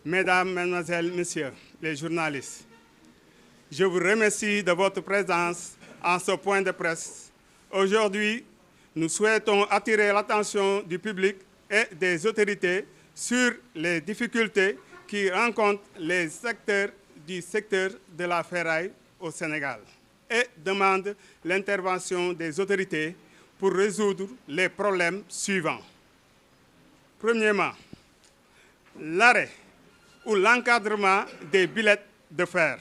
Mesdames, Mesdemoiselles, Messieurs les journalistes, je vous remercie de votre présence en ce point de presse. Aujourd'hui, nous souhaitons attirer l'attention du public et des autorités sur les difficultés qui rencontrent les acteurs du secteur de la ferraille au Sénégal et demandent l'intervention des autorités pour résoudre les problèmes suivants. Premièrement, l'arrêt ou l'encadrement des billets de fer.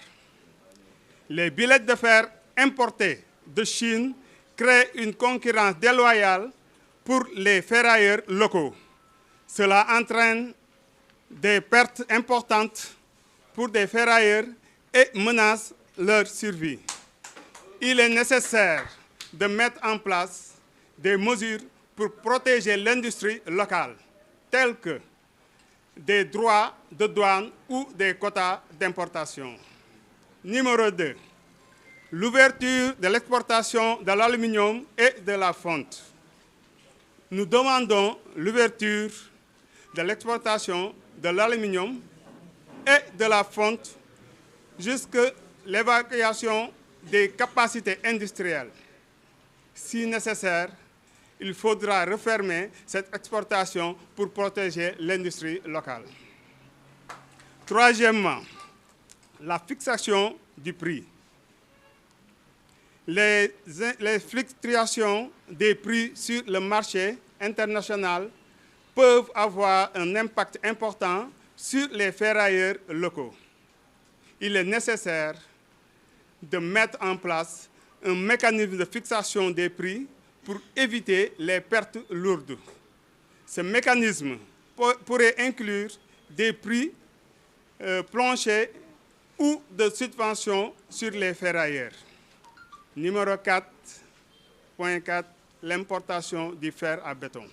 Les billets de fer importés de Chine créent une concurrence déloyale pour les ferrailleurs locaux. Cela entraîne des pertes importantes pour des ferrailleurs et menace leur survie. Il est nécessaire de mettre en place des mesures pour protéger l'industrie locale, telles que des droits de douane ou des quotas d'importation. Numéro 2. L'ouverture de l'exportation de l'aluminium et de la fonte. Nous demandons l'ouverture de l'exportation de l'aluminium et de la fonte jusqu'à l'évacuation des capacités industrielles. Si nécessaire, il faudra refermer cette exportation pour protéger l'industrie locale. Troisièmement, la fixation du prix. Les fluctuations des prix sur le marché international peuvent avoir un impact important sur les ferrailleurs locaux. Il est nécessaire de mettre en place un mécanisme de fixation des prix pour éviter les pertes lourdes. Ce mécanisme pourrait inclure des prix planchers ou de subventions sur les ferrailleurs. Numéro 4.4, l'importation du fer à béton.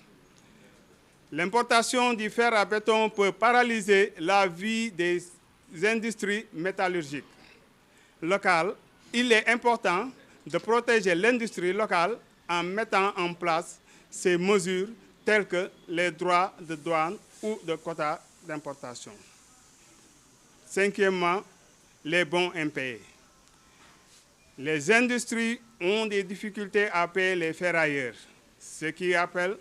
L'importation du fer à béton peut paralyser la vie des industries métallurgiques locales. Il est important de protéger l'industrie locale en mettant en place ces mesures telles que les droits de douane ou de quotas d'importation. Cinquièmement, les bons impayés. Les industries ont des difficultés à payer les ferrailleurs, ce qui nous rappelle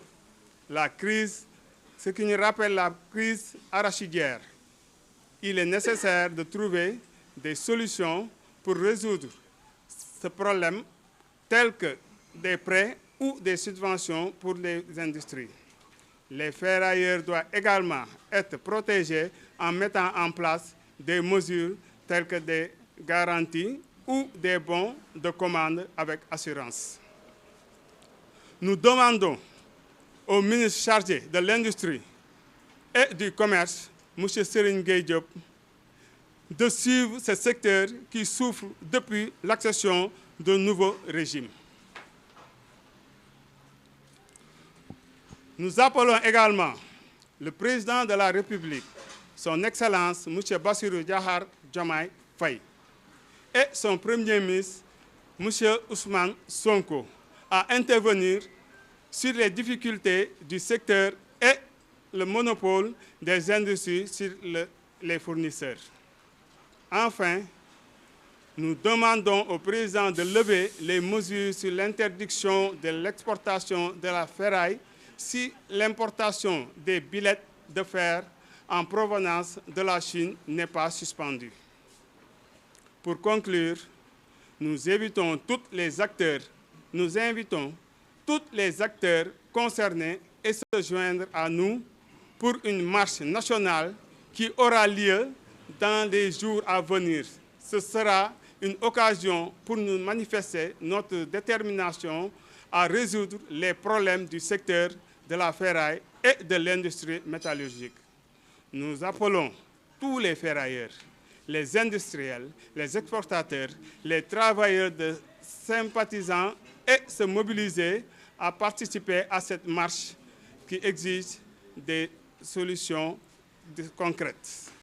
la crise arachidière. Il est nécessaire de trouver des solutions pour résoudre ce problème, tels que des prêts ou des subventions pour les industries. Les ferrailleurs doivent également être protégés en mettant en place des mesures telles que des garanties ou des bons de commande avec assurance. Nous demandons au ministre chargé de l'Industrie et du Commerce, M. Serigne Gueye Diop, de suivre ce secteur qui souffre depuis l'accession d'un nouveau régime. Nous appelons également le président de la République, son Excellence M. Bassirou Diomaye Diakhar Faye, et son Premier ministre, M. Ousmane Sonko, à intervenir sur les difficultés du secteur et le monopole des industries sur les fournisseurs. Enfin, nous demandons au président de lever les mesures sur l'interdiction de l'exportation de la ferraille si l'importation des billets de fer en provenance de la Chine n'est pas suspendue. Pour conclure, nous invitons tous les acteurs concernés à se joindre à nous pour une marche nationale qui aura lieu dans les jours à venir. Ce sera une occasion pour nous manifester notre détermination à résoudre les problèmes du secteur de la ferraille et de l'industrie métallurgique. Nous appelons tous les ferrailleurs, les industriels, les exportateurs, les travailleurs de sympathisants et se mobiliser à participer à cette marche qui exige des solutions concrètes.